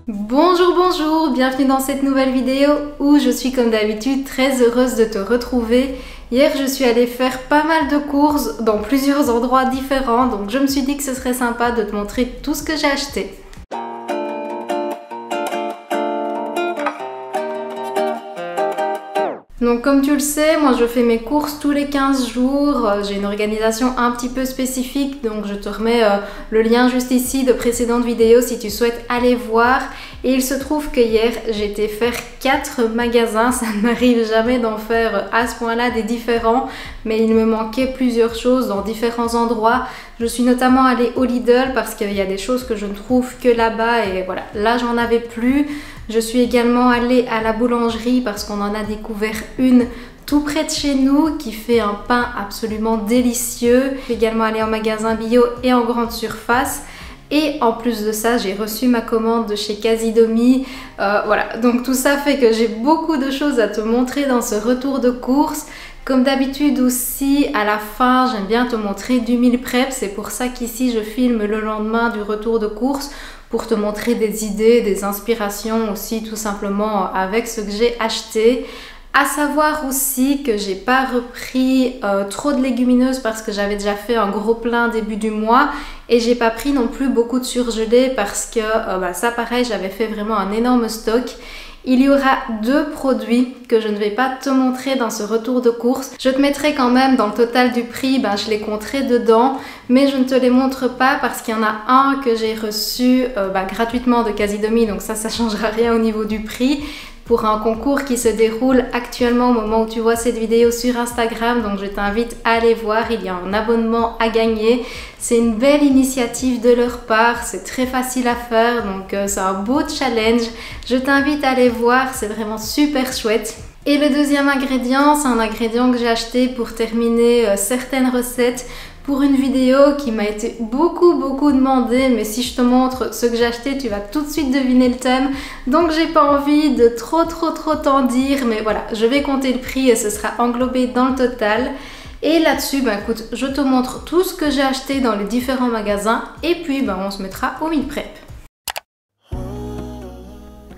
Bonjour, bonjour, bienvenue dans cette nouvelle vidéo où je suis comme d'habitude très heureuse de te retrouver. Hier je suis allée faire pas mal de courses dans plusieurs endroits différents, donc je me suis dit que ce serait sympa de te montrer tout ce que j'ai acheté. Donc comme tu le sais, moi je fais mes courses tous les 15 jours, j'ai une organisation un petit peu spécifique, donc je te remets le lien juste ici de précédentes vidéos si tu souhaites aller voir. Et il se trouve que hier j'ai été faire 4 magasins, ça ne m'arrive jamais d'en faire à ce point-là des différents, mais il me manquait plusieurs choses dans différents endroits. Je suis notamment allée au Lidl parce qu'il y a des choses que je ne trouve que là-bas et voilà, là j'en avais plus. Je suis également allée à la boulangerie parce qu'on en a découvert une tout près de chez nous qui fait un pain absolument délicieux. Je suis également allée en magasin bio et en grande surface. Et en plus de ça, j'ai reçu ma commande de chez Casidomi. Voilà, donc tout ça fait que j'ai beaucoup de choses à te montrer dans ce retour de course. Comme d'habitude aussi, à la fin, j'aime bien te montrer du meal prep. C'est pour ça qu'ici, je filme le lendemain du retour de course pour te montrer des idées, des inspirations aussi tout simplement avec ce que j'ai acheté. À savoir aussi que j'ai pas repris trop de légumineuses parce que j'avais déjà fait un gros plein début du mois et j'ai pas pris non plus beaucoup de surgelés parce que ça pareil, j'avais fait vraiment un énorme stock. Il y aura 2 produits que je ne vais pas te montrer dans ce retour de course. Je te mettrai quand même dans le total du prix, je les compterai dedans, mais je ne te les montre pas parce qu'il y en a un que j'ai reçu gratuitement de Casidomi, donc ça changera rien au niveau du prix, pour un concours qui se déroule actuellement au moment où tu vois cette vidéo sur Instagram, donc je t'invite à aller voir, il y a un abonnement à gagner. C'est une belle initiative de leur part, c'est très facile à faire, donc c'est un beau challenge. Je t'invite à aller voir, c'est vraiment super chouette. Et le deuxième ingrédient, c'est un ingrédient que j'ai acheté pour terminer certaines recettes pour une vidéo qui m'a été beaucoup demandée, mais si je te montre ce que j'ai acheté, tu vas tout de suite deviner le thème. Donc j'ai pas envie de trop t'en dire, mais voilà, je vais compter le prix et ce sera englobé dans le total. Et là-dessus, écoute, je te montre tout ce que j'ai acheté dans les différents magasins et puis on se mettra au meal prep.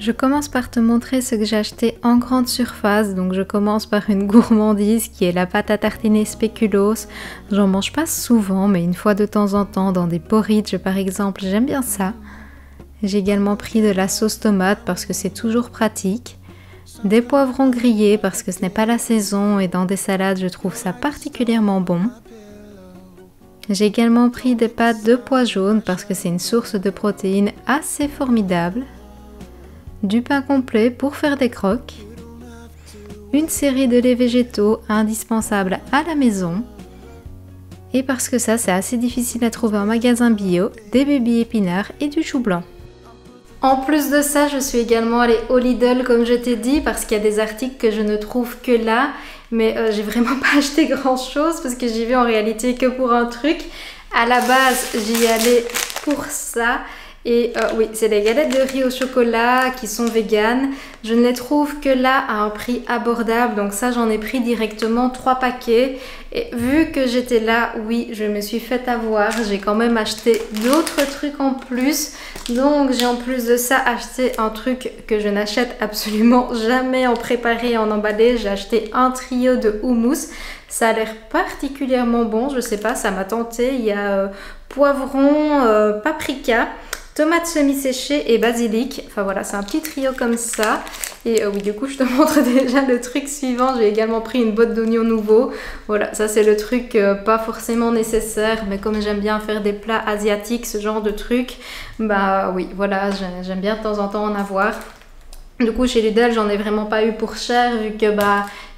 Je commence par te montrer ce que j'ai acheté en grande surface. Donc je commence par une gourmandise qui est la pâte à tartiner spéculoos. J'en mange pas souvent, mais une fois de temps en temps dans des porridge par exemple, j'aime bien ça. J'ai également pris de la sauce tomate parce que c'est toujours pratique. Des poivrons grillés parce que ce n'est pas la saison et dans des salades je trouve ça particulièrement bon. J'ai également pris des pâtes de pois jaunes parce que c'est une source de protéines assez formidable. Du pain complet pour faire des croques, une série de laits végétaux indispensables à la maison, et parce que ça c'est assez difficile à trouver en magasin bio, des baby épinards et du chou blanc. En plus de ça, je suis également allée au Lidl comme je t'ai dit parce qu'il y a des articles que je ne trouve que là, mais j'ai vraiment pas acheté grand chose parce que j'y vais en réalité que pour un truc. À la base, j'y allais pour ça. Et oui, c'est des galettes de riz au chocolat qui sont véganes. Je ne les trouve que là à un prix abordable. Donc ça, j'en ai pris directement 3 paquets. Et vu que j'étais là, oui, je me suis fait avoir. J'ai quand même acheté d'autres trucs en plus. Donc j'ai en plus de ça acheté un truc que je n'achète absolument jamais en préparé et en emballé. J'ai acheté un trio de houmous. Ça a l'air particulièrement bon. Je sais pas, ça m'a tenté. Il y a poivron, paprika, tomates semi-séchées et basilic. Enfin voilà, c'est un petit trio comme ça. Et oui, du coup, je te montre déjà le truc suivant. J'ai également pris une botte d'oignons nouveaux. Voilà, ça c'est le truc pas forcément nécessaire, mais comme j'aime bien faire des plats asiatiques, ce genre de truc, oui, voilà, j'aime bien de temps en temps en avoir. Du coup, chez Lidl, j'en ai vraiment pas eu pour cher, vu que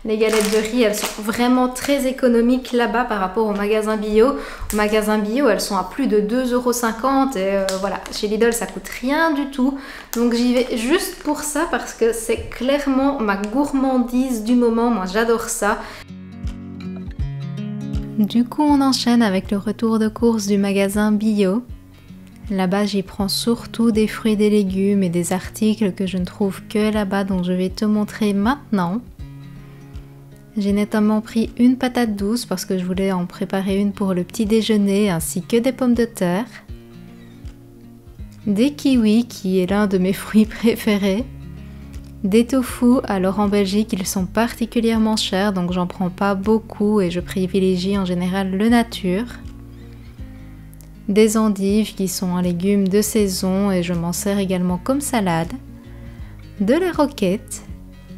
les galettes de riz, elles sont vraiment très économiques là-bas par rapport au magasin bio. Au magasin bio, elles sont à plus de 2,50 € et voilà, chez Lidl, ça coûte rien du tout. Donc j'y vais juste pour ça parce que c'est clairement ma gourmandise du moment. Moi, j'adore ça. Du coup, on enchaîne avec le retour de course du magasin bio. Là-bas, j'y prends surtout des fruits et des légumes et des articles que je ne trouve que là-bas, donc je vais te montrer maintenant. J'ai notamment pris une patate douce parce que je voulais en préparer une pour le petit déjeuner, ainsi que des pommes de terre, des kiwis qui est l'un de mes fruits préférés, des tofu. Alors en Belgique ils sont particulièrement chers donc j'en prends pas beaucoup et je privilégie en général le nature, des endives qui sont un légume de saison et je m'en sers également comme salade, de la roquette,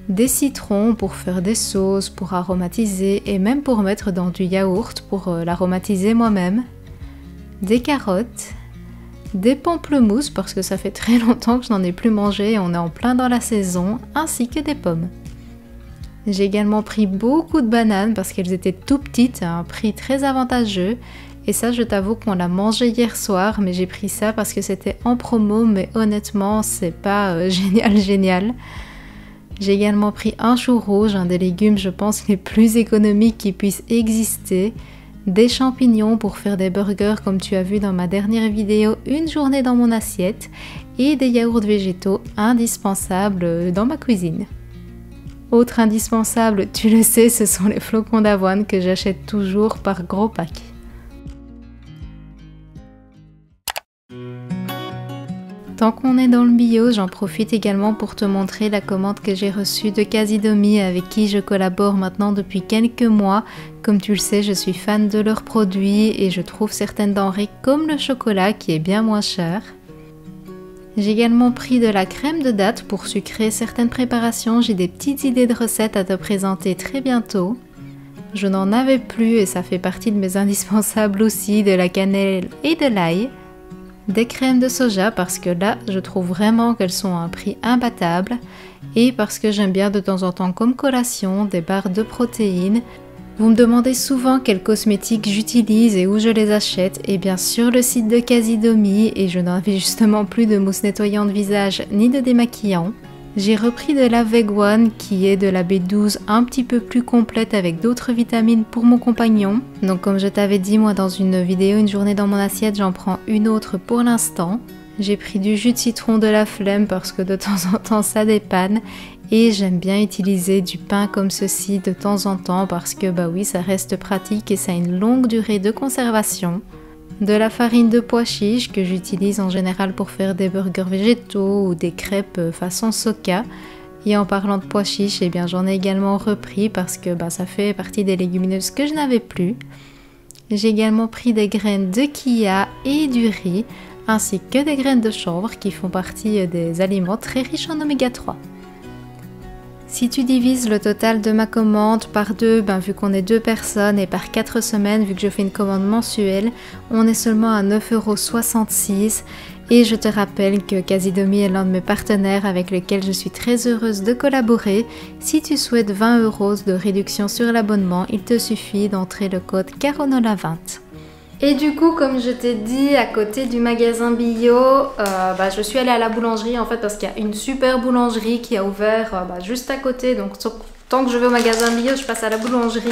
des citrons pour faire des sauces, pour aromatiser et même pour mettre dans du yaourt pour l'aromatiser moi-même, des carottes, des pamplemousses parce que ça fait très longtemps que je n'en ai plus mangé et on est en plein dans la saison, ainsi que des pommes. J'ai également pris beaucoup de bananes parce qu'elles étaient tout petites à un prix très avantageux et ça je t'avoue qu'on l'a mangé hier soir mais j'ai pris ça parce que c'était en promo mais honnêtement c'est pas génial. J'ai également pris un chou rouge, un des légumes je pense les plus économiques qui puissent exister, des champignons pour faire des burgers comme tu as vu dans ma dernière vidéo, une journée dans mon assiette, et des yaourts végétaux indispensables dans ma cuisine. Autre indispensable, tu le sais, ce sont les flocons d'avoine que j'achète toujours par gros pack. Tant qu'on est dans le bio, j'en profite également pour te montrer la commande que j'ai reçue de Casidomi avec qui je collabore maintenant depuis quelques mois. Comme tu le sais, je suis fan de leurs produits et je trouve certaines denrées comme le chocolat qui est bien moins cher. J'ai également pris de la crème de date pour sucrer certaines préparations. J'ai des petites idées de recettes à te présenter très bientôt. Je n'en avais plus et ça fait partie de mes indispensables aussi, de la cannelle et de l'ail. Des crèmes de soja parce que là je trouve vraiment qu'elles sont à un prix imbattable et parce que j'aime bien de temps en temps comme collation des barres de protéines. Vous me demandez souvent quels cosmétiques j'utilise et où je les achète, et bien sur le site de Casidomi et je n'avais justement plus de mousse nettoyante visage ni de démaquillant. J'ai repris de la Veg One qui est de la B12 un petit peu plus complète avec d'autres vitamines pour mon compagnon. Donc comme je t'avais dit moi dans une vidéo une journée dans mon assiette, j'en prends une autre pour l'instant. J'ai pris du jus de citron de la flemme parce que de temps en temps ça dépanne. Et j'aime bien utiliser du pain comme ceci de temps en temps parce que bah oui ça reste pratique et ça a une longue durée de conservation. De la farine de pois chiche que j'utilise en général pour faire des burgers végétaux ou des crêpes façon soca. Et en parlant de pois chiche, eh bien j'en ai également repris parce que ça fait partie des légumineuses que je n'avais plus. J'ai également pris des graines de chia et du riz, ainsi que des graines de chanvre qui font partie des aliments très riches en oméga 3. Si tu divises le total de ma commande par 2, vu qu'on est 2 personnes et par 4 semaines, vu que je fais une commande mensuelle, on est seulement à 9,66 € et je te rappelle que Casidomi est l'un de mes partenaires avec lequel je suis très heureuse de collaborer. Si tu souhaites 20 € de réduction sur l'abonnement, il te suffit d'entrer le code Caronola20. Et du coup, comme je t'ai dit, à côté du magasin bio, je suis allée à la boulangerie en fait parce qu'il y a une super boulangerie qui a ouvert juste à côté. Donc tant que je vais au magasin bio, je passe à la boulangerie.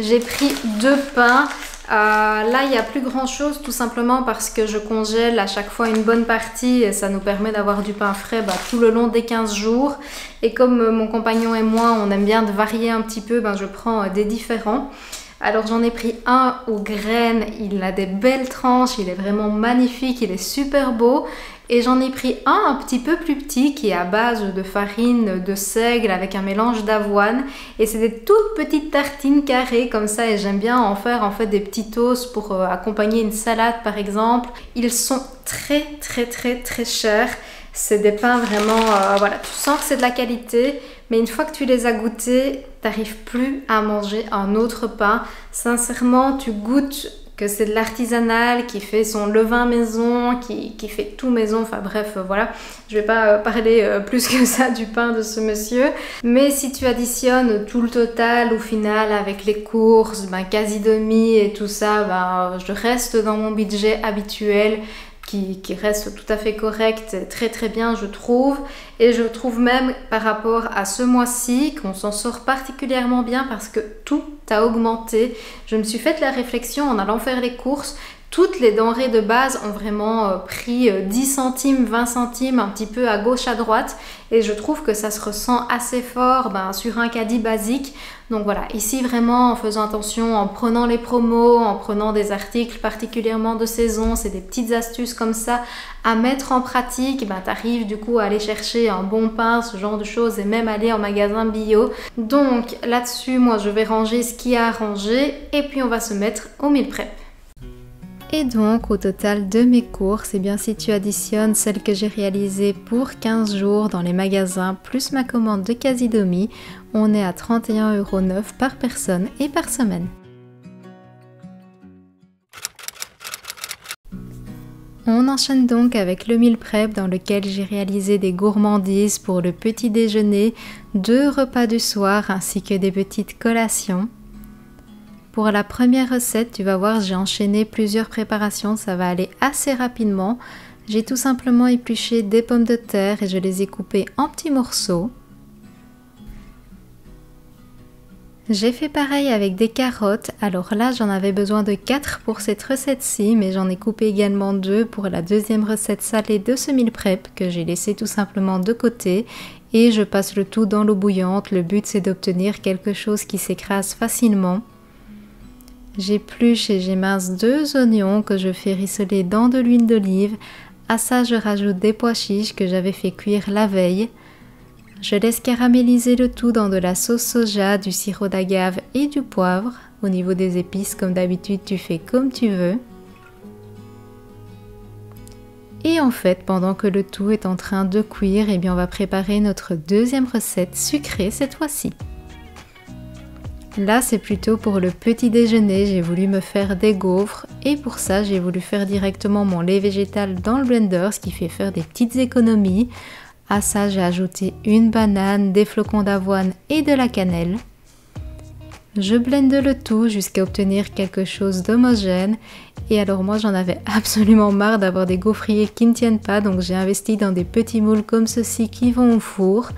J'ai pris 2 pains. Là, il n'y a plus grand chose tout simplement parce que je congèle à chaque fois une bonne partie et ça nous permet d'avoir du pain frais tout le long des 15 jours. Et comme mon compagnon et moi, on aime bien de varier un petit peu, je prends des différents. Alors j'en ai pris un aux graines, il a des belles tranches, il est vraiment magnifique, il est super beau. Et j'en ai pris un petit peu plus petit qui est à base de farine de seigle avec un mélange d'avoine. Et c'est des toutes petites tartines carrées comme ça et j'aime bien en faire des petits toasts pour accompagner une salade par exemple. Ils sont très chers. C'est des pains vraiment, tu sens que c'est de la qualité, mais une fois que tu les as goûtés, t'arrives plus à manger un autre pain. Sincèrement, tu goûtes que c'est de l'artisanal, qui fait son levain maison, qui fait tout maison, voilà. Je vais pas parler plus que ça du pain de ce monsieur. Mais si tu additionnes tout le total au final avec les courses, Casidomi et tout ça, je reste dans mon budget habituel. Qui reste tout à fait correct, très bien je trouve. Et je trouve même par rapport à ce mois-ci qu'on s'en sort particulièrement bien parce que tout a augmenté. Je me suis fait la réflexion en allant faire les courses toutes les denrées de base ont vraiment pris 10 centimes, 20 centimes, un petit peu à gauche, à droite. Et je trouve que ça se ressent assez fort sur un caddie basique. Donc voilà, ici vraiment en faisant attention, en prenant les promos, en prenant des articles particulièrement de saison, c'est des petites astuces comme ça à mettre en pratique. Tu arrives du coup à aller chercher un bon pain, ce genre de choses, et même aller en magasin bio. Donc là-dessus, moi je vais ranger ce qu'il y a à ranger et puis on va se mettre au meal prep. Et donc au total de mes courses, si tu additionnes celles que j'ai réalisées pour 15 jours dans les magasins plus ma commande de Casidomi, on est à 31,09 € par personne et par semaine. On enchaîne donc avec le meal prep dans lequel j'ai réalisé des gourmandises pour le petit déjeuner, 2 repas du soir ainsi que des petites collations. Pour la première recette, tu vas voir, j'ai enchaîné plusieurs préparations, ça va aller assez rapidement. J'ai tout simplement épluché des pommes de terre et je les ai coupées en petits morceaux. J'ai fait pareil avec des carottes, alors là j'en avais besoin de 4 pour cette recette-ci, mais j'en ai coupé également 2 pour la deuxième recette salée de ce meal prep que j'ai laissé tout simplement de côté. Et je passe le tout dans l'eau bouillante, le but c'est d'obtenir quelque chose qui s'écrase facilement. J'épluche et j'émince 2 oignons que je fais rissoler dans de l'huile d'olive. À ça, je rajoute des pois chiches que j'avais fait cuire la veille. Je laisse caraméliser le tout dans de la sauce soja, du sirop d'agave et du poivre. Au niveau des épices, comme d'habitude, tu fais comme tu veux. Et en fait, pendant que le tout est en train de cuire, on va préparer notre deuxième recette sucrée cette fois-ci. Là, c'est plutôt pour le petit déjeuner, j'ai voulu me faire des gaufres et pour ça, j'ai voulu faire directement mon lait végétal dans le blender, ce qui fait faire des petites économies. À ça, j'ai ajouté une banane, des flocons d'avoine et de la cannelle. Je blende le tout jusqu'à obtenir quelque chose d'homogène. Et alors moi, j'en avais absolument marre d'avoir des gaufriers qui ne tiennent pas, donc j'ai investi dans des petits moules comme ceci qui vont au four.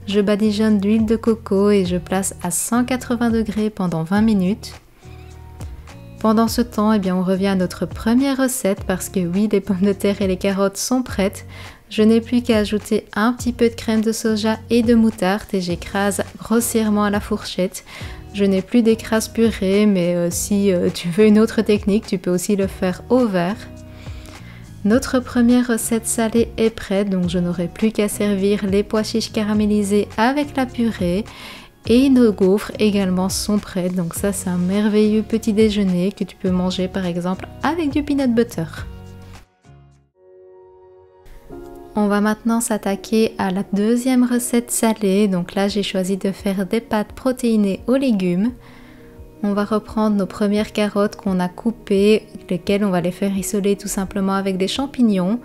Je badigeonne d'huile de coco et je place à 180 degrés pendant 20 minutes. Pendant ce temps, on revient à notre première recette parce que oui, les pommes de terre et les carottes sont prêtes. Je n'ai plus qu'à ajouter un petit peu de crème de soja et de moutarde et j'écrase grossièrement à la fourchette. Je n'ai plus d'écrase purée, mais si tu veux une autre technique, tu peux aussi le faire au verre. Notre première recette salée est prête, donc je n'aurai plus qu'à servir les pois chiches caramélisés avec la purée. Et nos gaufres également sont prêtes, donc ça c'est un merveilleux petit déjeuner que tu peux manger par exemple avec du peanut butter. On va maintenant s'attaquer à la deuxième recette salée, donc là j'ai choisi de faire des pâtes protéinées aux légumes. On va reprendre nos premières carottes qu'on a coupées, lesquelles on va les faire rissoler tout simplement avec des champignons.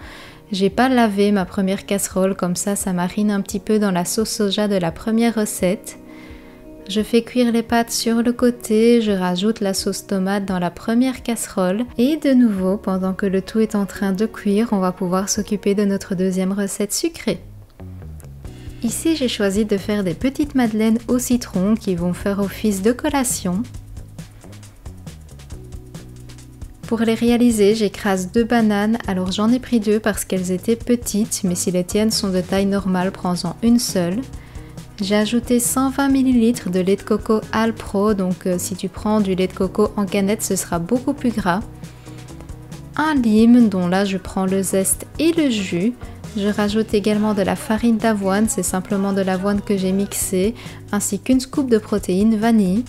J'ai pas lavé ma première casserole, comme ça marine un petit peu dans la sauce soja de la première recette. Je fais cuire les pâtes sur le côté, je rajoute la sauce tomate dans la première casserole. Et de nouveau, pendant que le tout est en train de cuire, on va pouvoir s'occuper de notre deuxième recette sucrée. Ici, j'ai choisi de faire des petites madeleines au citron qui vont faire office de collation. Pour les réaliser, j'écrase 2 bananes, alors j'en ai pris 2 parce qu'elles étaient petites, mais si les tiennes sont de taille normale, prends-en une seule. J'ai ajouté 120 ml de lait de coco Alpro, donc si tu prends du lait de coco en canette, ce sera beaucoup plus gras. Un lime, dont là je prends le zeste et le jus. Je rajoute également de la farine d'avoine, c'est simplement de l'avoine que j'ai mixée, ainsi qu'une scoop de protéines vanille.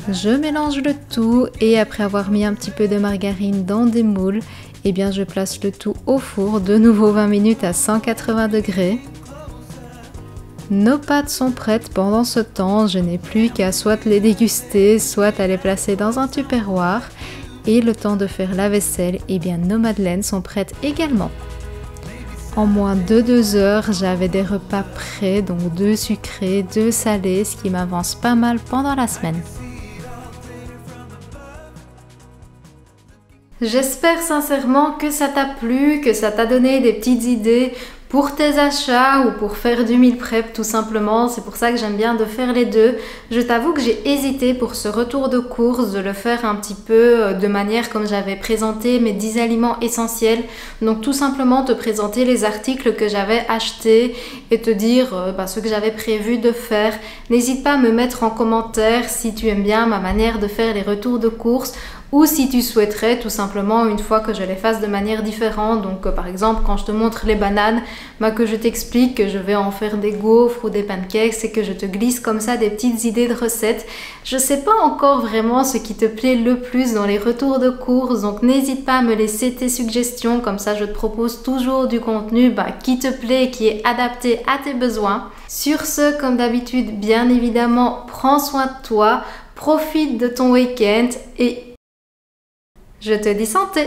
Je mélange le tout et après avoir mis un petit peu de margarine dans des moules, je place le tout au four, de nouveau 20 minutes à 180 degrés. Nos pâtes sont prêtes pendant ce temps, je n'ai plus qu'à soit les déguster, soit à les placer dans un tupperware. Et le temps de faire la vaisselle, nos madeleines sont prêtes également. En moins de 2 heures, j'avais des repas prêts, donc 2 sucrés, 2 salés, ce qui m'avance pas mal pendant la semaine. J'espère sincèrement que ça t'a plu, que ça t'a donné des petites idées pour tes achats ou pour faire du meal prep tout simplement. C'est pour ça que j'aime bien de faire les deux. Je t'avoue que j'ai hésité pour ce retour de course de le faire un petit peu de manière comme j'avais présenté mes 10 aliments essentiels. Donc tout simplement te présenter les articles que j'avais achetés et te dire ce que j'avais prévu de faire. N'hésite pas à me mettre en commentaire si tu aimes bien ma manière de faire les retours de course, ou si tu souhaiterais tout simplement une fois que je les fasse de manière différente. Donc par exemple quand je te montre les bananes, que je t'explique que je vais en faire des gaufres ou des pancakes et que je te glisse comme ça des petites idées de recettes. Je sais pas encore vraiment ce qui te plaît le plus dans les retours de course, donc n'hésite pas à me laisser tes suggestions, comme ça je te propose toujours du contenu qui te plaît et qui est adapté à tes besoins. Sur ce, comme d'habitude, bien évidemment, prends soin de toi, profite de ton week-end et je te dis santé!